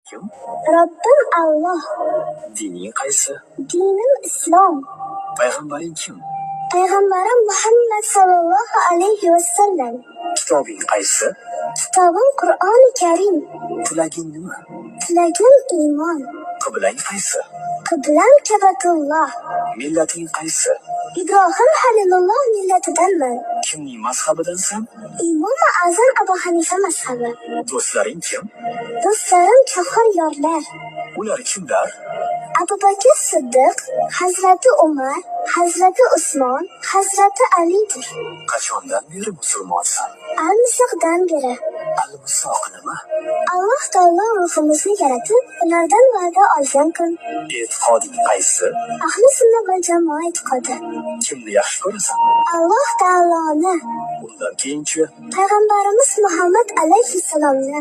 Kim? Robbim Alloh. Dining qaysi? Dinim Islom. Payg'ambaring kim? Payg'ambarim Muhammad sallallohu alayhi vasallam. Kitobing qaysi? Kitobim Qur'oni Karim. Tilaging nima? Tilagim iymon. Qiblang qaysi? Qiblam Ka'batulloh. Millating qaysi? Ibrohim Halilulloh millatidanman. Kimning mazhabidansan? Imom Azam Abu Hanifa mazhabi. Do'stlaring kim? Do'stlarim Kafar yorlar. Ular kimlar? Abu Bakr Siddiq, Hazrati Umar, Hazrati Usmon, Hazrati Alidir. Qachondan beri musulmonsan? Al-Misqdan beri. Al-Misoq nima? Alloh taolo ruhimizni yaratib, ulardan va'da olgan kun. E'tiqoding qaysi? Ahli sunna va jamoa e'tiqodi. Kimni yaxshi ko'rasan? Alloh taoloni, Undan keyinchi payg'ambarimiz Muhammad alayhissalomni.